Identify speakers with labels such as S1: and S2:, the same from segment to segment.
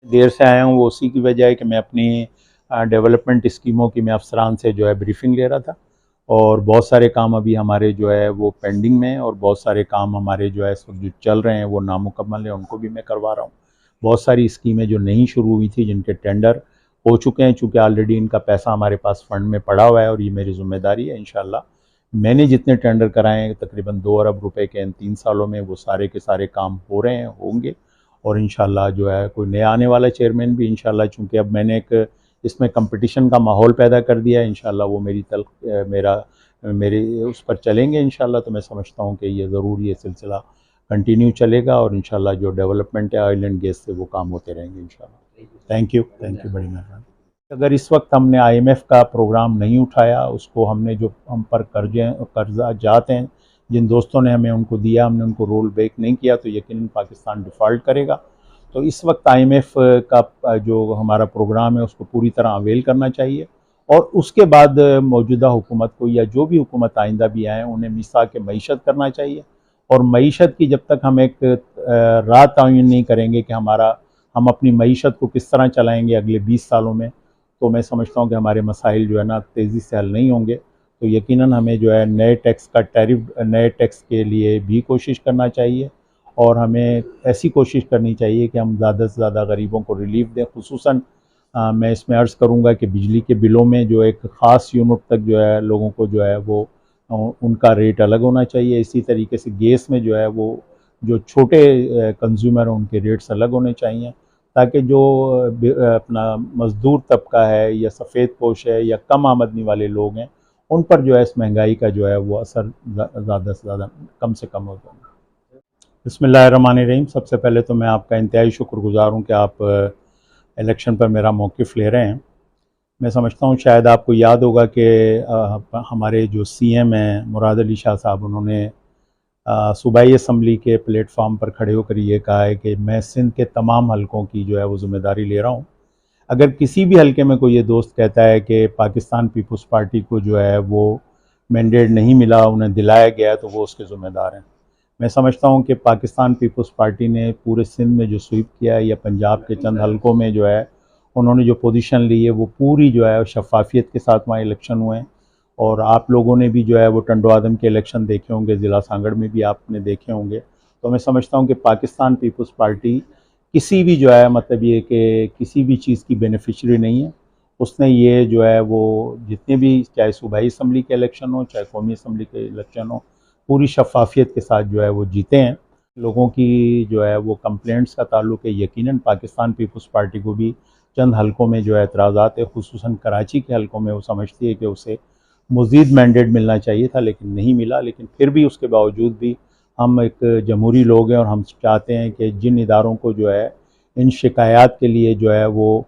S1: देर से आया हूँ वो उसी की वजह है कि मैं अपनी डेवलपमेंट स्कीमों की मैं अफसरान से जो है ब्रीफिंग ले रहा था, और बहुत सारे काम अभी हमारे जो है वो पेंडिंग में हैं, और बहुत सारे काम हमारे जो है इस वक्त जो चल रहे हैं वो नामुकम्मल हैं, उनको भी मैं करवा रहा हूँ। बहुत सारी स्कीमें जो नहीं शुरू हुई थी जिनके टेंडर हो चुके हैं, चूँकि ऑलरेडी इनका पैसा हमारे पास फ़ंड में पड़ा हुआ है और ये मेरी ज़िम्मेदारी है। इंशाल्लाह मैंने जितने टेंडर कराए हैं तकरीबन 2 अरब रुपए के इन 3 सालों में, वो सारे के सारे काम हो रहे हैं, होंगे। और इंशाल्लाह जो है कोई नया आने वाला चेयरमैन भी इंशाल्लाह, चूँकि अब मैंने एक इसमें कंपटीशन का माहौल पैदा कर दिया है, इंशाल्लाह वो मेरे उस पर चलेंगे इंशाल्लाह। तो मैं समझता हूँ कि ये ज़रूर ये सिलसिला कंटिन्यू चलेगा, और इंशाल्लाह जो डेवलपमेंट है ऑयल एंड गैस से वो काम होते रहेंगे इंशाल्लाह। थैंक यू, बड़ी मेहरबानी। अगर इस वक्त हमने IMF का प्रोग्राम नहीं उठाया, उसको हमने जो हम पर कर्जा जाते हैं जिन दोस्तों ने हमें उनको दिया, हमने उनको रोल बैक नहीं किया, तो यकीनन पाकिस्तान डिफ़ॉल्ट करेगा। तो इस वक्त IMF का जो हमारा प्रोग्राम है उसको पूरी तरह अवेल करना चाहिए, और उसके बाद मौजूदा हुकूमत को या जो भी हुकूमत आइंदा भी आए उन्हें मिसाक मईशत करना चाहिए। और मईशत की जब तक हम एक राह तयन नहीं करेंगे कि हम अपनी मईशत को किस तरह चलाएंगे अगले 20 सालों में, तो मैं समझता हूँ कि हमारे मसाइल जो है ना तेज़ी से हल नहीं होंगे। तो यकीनन हमें जो है नए टैक्स के लिए भी कोशिश करना चाहिए, और हमें ऐसी कोशिश करनी चाहिए कि हम ज़्यादा से ज़्यादा गरीबों को रिलीफ दें। खुसूसन मैं इसमें अर्ज़ करूँगा कि बिजली के बिलों में जो एक ख़ास यूनिट तक जो है लोगों को जो है वो उनका रेट अलग होना चाहिए। इसी तरीके से गैस में जो है वो जो छोटे कंज्यूमर हैं उनके रेट्स अलग होने चाहिए, ताकि जो अपना मज़दूर तबका है या सफ़ेद पोश है या कम आमदनी वाले लोग हैं उन पर जो है इस महंगाई का जो है वो असर ज़्यादा से ज़्यादा कम से कम हो जाए। बिस्मिल्लाहिर्रहमानिर्रहीम। सबसे पहले तो मैं आपका इंतहाई शुक्रगुज़ार हूँ कि आप इलेक्शन पर मेरा मौक़िफ़ ले रहे हैं। मैं समझता हूँ शायद आपको याद होगा कि हमारे जो CM हैं मुराद अली शाह साहब, उन्होंने सूबाई असम्बली के प्लेटफार्म पर खड़े होकर ये कहा है कि मैं सिंध के तमाम हलकों की जो है वो ज़िम्मेदारी ले रहा हूँ। अगर किसी भी हलके में कोई ये दोस्त कहता है कि पाकिस्तान पीपल्स पार्टी को जो है वो मैंडेट नहीं मिला, उन्हें दिलाया गया, तो वो उसके ज़िम्मेदार हैं। मैं समझता हूँ कि पाकिस्तान पीपल्स पार्टी ने पूरे सिंध में जो स्वीप किया है या पंजाब के चंद हलकों में जो है उन्होंने जो पोजीशन ली है वो पूरी जो है शफाफियत के साथ वहाँ इलेक्शन हुए हैं। और आप लोगों ने भी जो है वो टंडो आदम के इलेक्शन देखे होंगे, ज़िला सांगड़ में भी आपने देखे होंगे। तो मैं समझता हूँ कि पाकिस्तान पीपल्स पार्टी किसी भी जो है मतलब ये कि किसी भी चीज़ की बेनिफिशरी नहीं है। उसने ये जो है वो जितने भी चाहे सूबाई असम्बली के इलेक्शन हो चाहे कौमी असम्बली के इलेक्शन हो पूरी शफाफियत के साथ जो है वो जीते हैं। लोगों की जो है वो कंप्लेंट्स का ताल्लुक है, यकीनन पाकिस्तान पीपल्स पार्टी को भी चंद हलकों में जो है एतराज़ात है, खुसूसन कराची के हलकों में वो समझती है कि उसे मज़ीद मैंडेट मिलना चाहिए था लेकिन नहीं मिला। लेकिन फिर भी उसके बावजूद भी हम एक जमहूरी लोग हैं और हम चाहते हैं कि जिन इदारों को जो है इन शिकायत के लिए जो है वो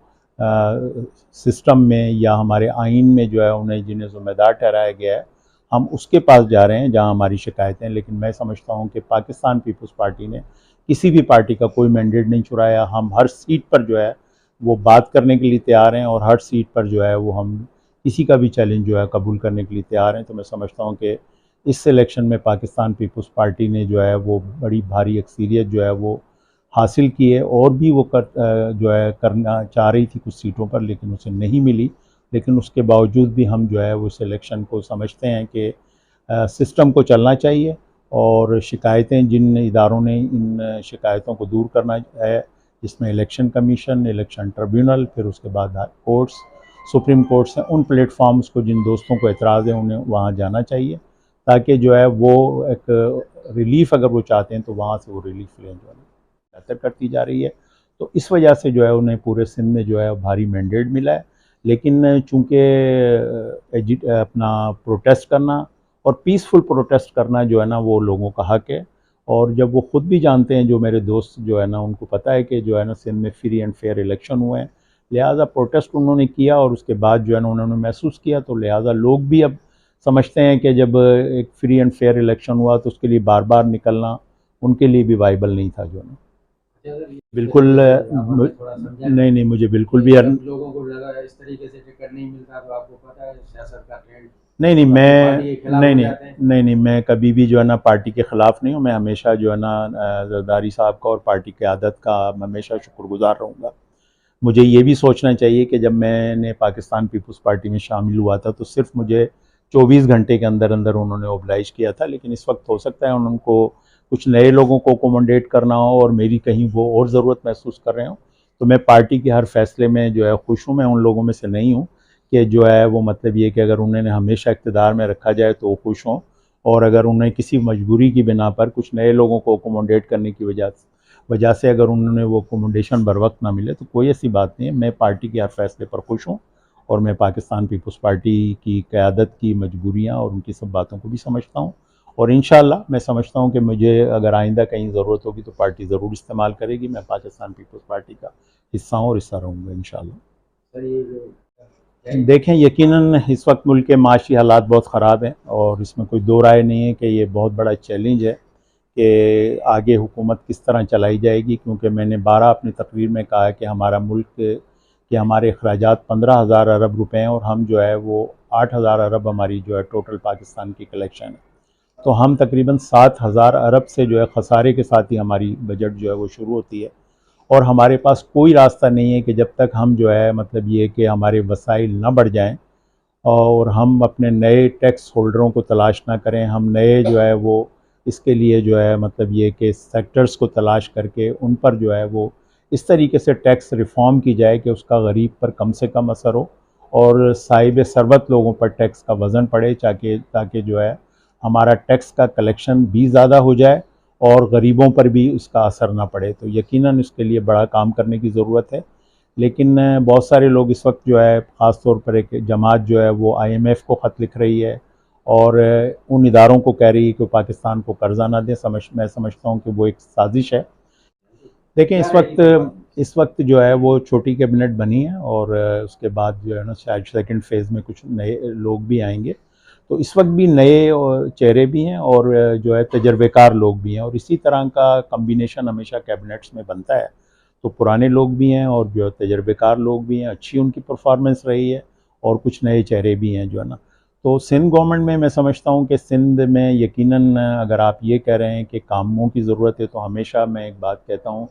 S1: सिस्टम में या हमारे आइन में जो है उन्हें जिन्हें ज़िम्मेदार ठहराया गया है, हम उसके पास जा रहे हैं जहां हमारी शिकायतें। लेकिन मैं समझता हूं कि पाकिस्तान पीपल्स पार्टी ने किसी भी पार्टी का कोई मैंडेट नहीं चुराया। हम हर सीट पर जो है वो बात करने के लिए तैयार हैं, और हर सीट पर जो है वो हम किसी का भी चैलेंज जो है कबूल करने के लिए तैयार हैं। तो मैं समझता हूँ कि इस इलेक्शन में पाकिस्तान पीपल्स पार्टी ने जो है वो बड़ी भारी अक्सरियत जो है वो हासिल की है, और भी वो जो है करना चाह रही थी कुछ सीटों पर लेकिन उसे नहीं मिली। लेकिन उसके बावजूद भी हम जो है वो इस इलेक्शन को समझते हैं कि सिस्टम को चलना चाहिए, और शिकायतें जिन इदारों ने इन शिकायतों को दूर करना है, जिसमें इलेक्शन कमीशन, इलेक्शन ट्रिब्यूनल, फिर उसके बाद कोर्ट्स, सुप्रीम कोर्ट्स हैं, उन प्लेटफार्म्स को जिन दोस्तों को एतराज़ है उन्हें वहाँ जाना चाहिए, ताकि जो है वो एक रिलीफ अगर वो चाहते हैं तो वहाँ से वो रिलीफ लें जो है बेहतर करती जा रही है। तो इस वजह से जो है उन्हें पूरे सिंध में जो है भारी मैंडेट मिला है। लेकिन चूँकि अपना प्रोटेस्ट करना और पीसफुल प्रोटेस्ट करना जो है ना वो लोगों का हक़ है, और जब वो ख़ुद भी जानते हैं, जो मेरे दोस्त जो है ना उनको पता है कि जो है ना सिंध में फ्री एंड फेयर इलेक्शन हुए हैं, लिहाजा प्रोटेस्ट उन्होंने किया और उसके बाद जो है ना उन्होंने महसूस किया, तो लिहाजा लोग भी अब समझते हैं कि जब एक फ्री एंड फेयर इलेक्शन हुआ तो उसके लिए बार बार निकलना उनके लिए भी वाइबल नहीं था जो है। बिल्कुल नहीं, मुझे बिल्कुल भी
S2: लोगों को लगा इस तरीके से टिकट नहीं मिलता, तो आपको पता है सियासत का ट्रेंड।
S1: नहीं, मैं कभी भी जो है ना पार्टी के ख़िलाफ़ नहीं हूँ। मैं हमेशा जो है ना ज़रदारी साहब का और पार्टी की आदत का हमेशा शुक्रगुज़ार रहूँगा। मुझे ये भी सोचना चाहिए कि जब मैंने पाकिस्तान पीपल्स पार्टी में शामिल हुआ था तो सिर्फ मुझे 24 घंटे के अंदर अंदर उन्होंने ओबलाइज किया था, लेकिन इस वक्त हो सकता है उनको कुछ नए लोगों को अकोमोडेट करना हो और मेरी कहीं वो और ज़रूरत महसूस कर रहे हो। तो मैं पार्टी के हर फैसले में जो है खुश हूँ। मैं उन लोगों में से नहीं हूँ कि जो है वो मतलब ये कि अगर उन्हें हमेशा इक़्तिदार में रखा जाए तो वो खुश हों, और अगर उन्हें किसी मजबूरी की बिना पर कुछ नए लोगों को अकोमोडेट करने की वजह से अगर उन्होंने वो अकोमोडेशन बर वक्त ना मिले तो कोई ऐसी बात नहीं है। मैं पार्टी के हर फैसले पर खुश हूँ और मैं पाकिस्तान पीपल्स पार्टी की क़यादत की मजबूरियाँ और उनकी सब बातों को भी समझता हूँ, और इंशाअल्लाह मैं समझता हूँ कि मुझे अगर आइंदा कहीं ज़रूरत होगी तो पार्टी ज़रूर इस्तेमाल करेगी। मैं पाकिस्तान पीपल्स पार्टी का हिस्सा हूँ और हिस्सा रहूँगा इंशाअल्लाह।
S2: सर ये जो
S1: देखें, यकीनन इस वक्त मुल्क के माशी हालात बहुत ख़राब हैं और इसमें कोई दो राय नहीं है कि ये बहुत बड़ा चैलेंज है कि आगे हुकूमत किस तरह चलाई जाएगी, क्योंकि मैंने 12 अपनी तकरीर में कहा है कि हमारा मुल्क के हमारे अखराजात 15,000 अरब रुपए हैं और हम जो है वो 8,000 अरब हमारी जो है टोटल पाकिस्तान की कलेक्शन है। तो हम तकरीबन 7,000 अरब से जो है खसारे के साथ ही हमारी बजट जो है वो शुरू होती है, और हमारे पास कोई रास्ता नहीं है कि जब तक हम जो है मतलब ये कि हमारे वसाइल ना बढ़ जाएं और हम अपने नए टैक्स होल्डरों को तलाश ना करें, हम नए जो है वो इसके लिए जो है मतलब ये कि सेक्टर्स को तलाश करके उन पर जो है वो इस तरीके से टैक्स रिफॉर्म की जाए कि उसका गरीब पर कम से कम असर हो और साहिब सरबत लोगों पर टैक्स का वज़न पड़े, ताकि जो है हमारा टैक्स का कलेक्शन भी ज़्यादा हो जाए और गरीबों पर भी उसका असर ना पड़े। तो यकीनन इसके लिए बड़ा काम करने की ज़रूरत है। लेकिन बहुत सारे लोग इस वक्त जो है ख़ास तौर पर एक जमात जो है वो IMF को ख़त लिख रही है और उन इदारों को कह रही है कि पाकिस्तान को कर्जा ना दें। मैं समझता हूँ कि वो एक साजिश है। देखें, इस वक्त जो है वो छोटी कैबिनेट बनी है और उसके बाद जो है ना शायद सेकंड फेज़ में कुछ नए लोग भी आएंगे, तो इस वक्त भी नए चेहरे भी हैं और जो है तजर्बेकार लोग भी हैं, और इसी तरह का कम्बिनेशन हमेशा कैबिनेट्स में बनता है। तो पुराने लोग भी हैं और जो है तजर्बेकार लोग भी हैं, अच्छी उनकी परफॉर्मेंस रही है, और कुछ नए चेहरे भी हैं जो है ना। तो सिंध गवर्नमेंट में मैं समझता हूँ कि सिंध में यकीनन अगर आप ये कह रहे हैं कि कामों की ज़रूरत है, तो हमेशा मैं एक बात कहता हूँ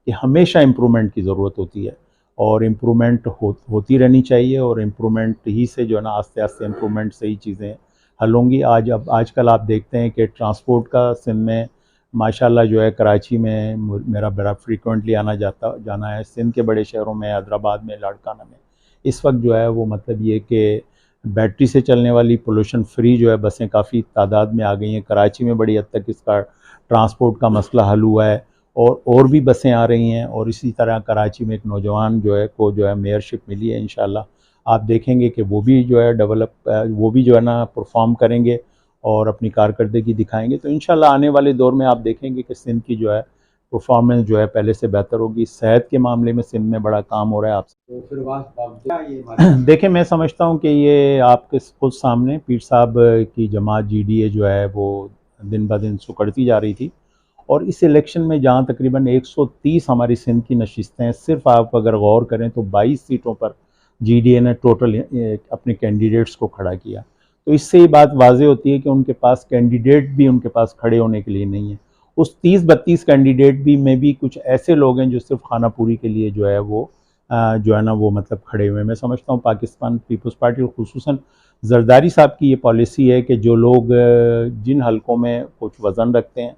S1: कि हमेशा इम्प्रूवमेंट की ज़रूरत होती है और इम्प्रूवमेंट होती रहनी चाहिए, और इम्प्रूवमेंट ही से जो है ना आस्ते आस्ते इम्प्रूवमेंट से ही चीज़ें हल होंगी। आजकल आप देखते हैं कि ट्रांसपोर्ट का सिंध में माशाल्लाह जो है कराची में मेरा बड़ा फ्रीक्वेंटली आना जाना है। सिंध के बड़े शहरों में, हैदराबाद में, लाड़काना में इस वक्त जो है वो मतलब ये कि बैटरी से चलने वाली पोल्यूशन फ्री जो है बसें काफ़ी तादाद में आ गई हैं। कराची में बड़ी हद तक इसका ट्रांसपोर्ट का मसला हल हुआ है और भी बसें आ रही हैं, और इसी तरह कराची में एक नौजवान जो है मेयरशिप मिली है। इंशाल्लाह आप देखेंगे कि वो भी जो है वो भी जो है ना परफॉर्म करेंगे और अपनी कारकर्दगी दिखाएंगे। तो इंशाल्लाह आने वाले दौर में आप देखेंगे कि सिंध की जो है परफॉर्मेंस जो है पहले से बेहतर होगी। सेहत के मामले में सिंध में बड़ा काम हो रहा है आपसे।
S2: तो फिर वहाँ ये
S1: देखें, मैं समझता हूँ कि ये आपके खुद सामने पीर साहब की जमात GDA जो है वो दिन ब दिन सुकड़ती जा रही थी, और इस इलेक्शन में जहाँ तकरीबन 130 हमारी सिंध की नशिस्तें हैं, सिर्फ आप अगर गौर करें तो 22 सीटों पर GDA ने टोटल अपने कैंडिडेट्स को खड़ा किया। तो इससे ये बात वाज़ेह होती है कि उनके पास कैंडिडेट भी उनके पास खड़े होने के लिए नहीं है। उस 30-32 कैंडिडेट भी में भी कुछ ऐसे लोग हैं जो सिर्फ खाना पूरी के लिए जो है वो जो है ना वो मतलब खड़े हुए हैं। मैं समझता हूँ पाकिस्तान पीपल्स पार्टी और खुसूसन जरदारी साहब की ये पॉलिसी है कि जो लोग जिन हलकों में कुछ वज़न रखते हैं,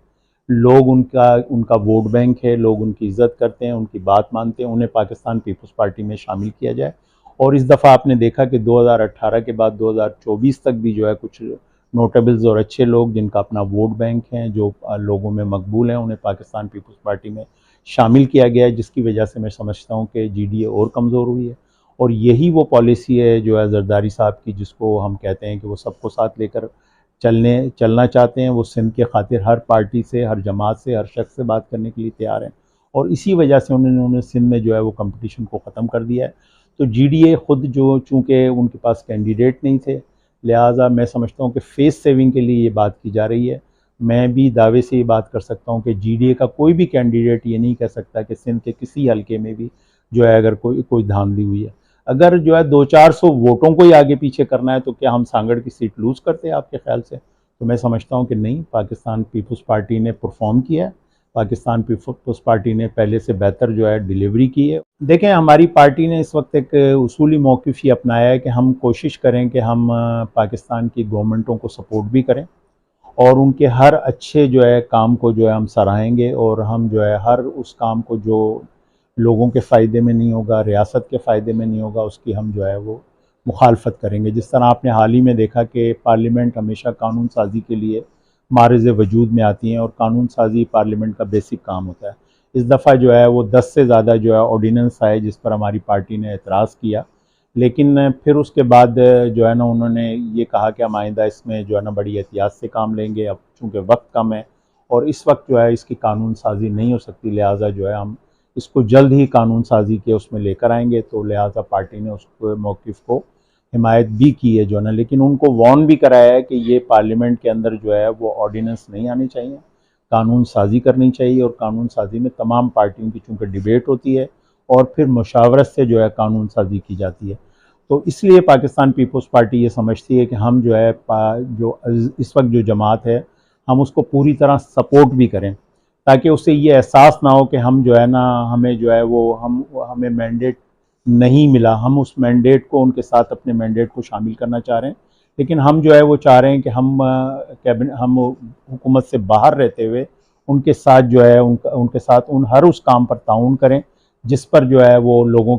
S1: लोग उनका वोट बैंक है, लोग उनकी इज़्ज़त करते हैं, उनकी बात मानते हैं, उन्हें पाकिस्तान पीपल्स पार्टी में शामिल किया जाए। और इस दफ़ा आपने देखा कि 2018 के बाद 2024 तक भी जो है कुछ नोटेबल्स और अच्छे लोग जिनका अपना वोट बैंक है, जो लोगों में मकबूल हैं, उन्हें पाकिस्तान पीपल्स पार्टी में शामिल किया गया है, जिसकी वजह से मैं समझता हूँ कि GDA और कमज़ोर हुई है। और यही वो पॉलिसी है जो है जरदारी साहब की, जिसको हम कहते हैं कि वो सबको साथ लेकर चलना चाहते हैं। वो सिंध के खातिर हर पार्टी से, हर जमात से, हर शख्स से बात करने के लिए तैयार हैं, और इसी वजह से उन्होंने सिंध में जो है वो कंपटीशन को ख़त्म कर दिया है। तो GDA खुद जो चूँकि उनके पास कैंडिडेट नहीं थे, लिहाजा मैं समझता हूँ कि फेस सेविंग के लिए ये बात की जा रही है। मैं भी दावे से ये बात कर सकता हूँ कि GDA का कोई भी कैंडिडेट ये नहीं कह सकता कि सिंध के किसी हलके में भी जो है अगर कोई धांधली हुई है। अगर जो है 200-400 वोटों को ही आगे पीछे करना है तो क्या हम सांगड़ की सीट लूज़ करते हैं आपके ख्याल से? तो मैं समझता हूँ कि नहीं, पाकिस्तान पीपल्स पार्टी ने परफॉर्म किया है, पाकिस्तान पीपल्स पार्टी ने पहले से बेहतर जो है डिलीवरी की है। देखें, हमारी पार्टी ने इस वक्त एक उसूली मौक़िफ़ ये अपनाया है कि हम कोशिश करें कि हम पाकिस्तान की गवर्नमेंटों को सपोर्ट भी करें और उनके हर अच्छे जो है काम को जो है हम सराहेंगे और हम जो है हर उस काम को जो लोगों के फ़ायदे में नहीं होगा, रियासत के फ़ायदे में नहीं होगा, उसकी हम जो है वो मुखालफत करेंगे। जिस तरह आपने हाल ही में देखा कि पार्लियामेंट हमेशा कानून साजी के लिए मारिज़ वजूद में आती हैं और कानून साजी पार्लियामेंट का बेसिक काम होता है। इस दफ़ा जो है वो 10 से ज़्यादा जो है ऑर्डिनेंस आए जिस पर हमारी पार्टी ने एतराज़ किया, लेकिन फिर उसके बाद जो है ना उन्होंने ये कहा कि हम आइंदा इसमें जो है ना बड़ी एहतियात से काम लेंगे। अब चूँकि वक्त कम है और इस वक्त जो है इसकी कानून साजी नहीं हो सकती, लिहाजा जो है हम इसको जल्द ही कानून साजी के उसमें लेकर आएंगे। तो लिहाजा पार्टी ने उस मौक़िफ़ को हिमायत भी की है जो है ना, लेकिन उनको वार्न भी कराया है कि ये पार्लियामेंट के अंदर जो है वो ऑर्डिनेंस नहीं आने चाहिए, कानून साजी करनी चाहिए और कानून साजी में तमाम पार्टियों की चूँकि डिबेट होती है और फिर मुशावरत से जो है कानून साजी की जाती है। तो इसलिए पाकिस्तान पीपल्स पार्टी ये समझती है कि हम जो है जो इस वक्त जो जमात है हम उसको पूरी तरह सपोर्ट भी करें, ताकि उससे ये एहसास ना हो कि हम जो है ना हमें जो है वो हमें मैंडेट नहीं मिला। हम उस मैंडेट को उनके साथ अपने मैंडेट को शामिल करना चाह रहे हैं, लेकिन हम जो है वो चाह रहे हैं कि हम हुकूमत से बाहर रहते हुए उनके साथ जो है उनके साथ हर उस काम पर ताउन करें जिस पर जो है वो लोगों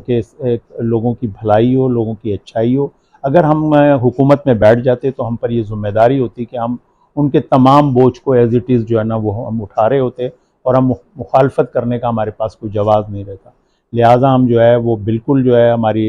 S1: की भलाई हो, लोगों की अच्छाई हो। अगर हम हुकूमत में बैठ जाते तो हम पर ये ज़िम्मेदारी होती कि हम उनके तमाम बोझ को एज़ इट इज़ जो है ना वो हम उठा रहे होते और हम मुखालफत करने का हमारे पास कोई जवाब नहीं रहता। लिहाजा हम जो है वो बिल्कुल जो है हमारी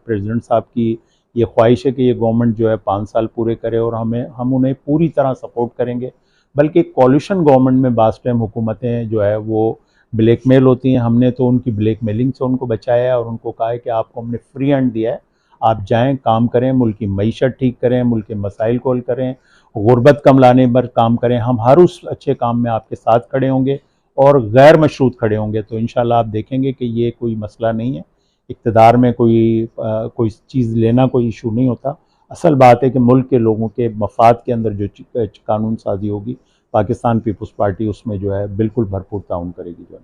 S1: प्रेसिडेंट साहब की ये ख्वाहिश है कि ये गवर्नमेंट जो है 5 साल पूरे करे और हम उन्हें पूरी तरह सपोर्ट करेंगे। बल्कि कॉलिशन गवर्नमेंट में बाज़ टाइम हुकूमतें जो है वो ब्लैकमेल होती हैं। हमने तो उनकी ब्लैकमेलिंग से उनको बचाया है और उनको कहा है कि आपको हमने फ्री हैंड दिया है, आप जाएँ, काम करें, मुल्क की मईशत ठीक करें, मुल्क के मसाइल को हल करें, गुर्बत कम लाने पर काम करें। हम हर उस अच्छे काम में आपके साथ खड़े होंगे और गैर मशरूत खड़े होंगे। तो इंशाल्लाह आप देखेंगे कि ये कोई मसला नहीं है, इक़्तिदार में कोई चीज़ लेना कोई इशू नहीं होता। असल बात है कि मुल्क के लोगों के मफाद के अंदर जो कानून साजी होगी, पाकिस्तान पीपल्स पार्टी उसमें जो है बिल्कुल भरपूर ताउन करेगी जो है।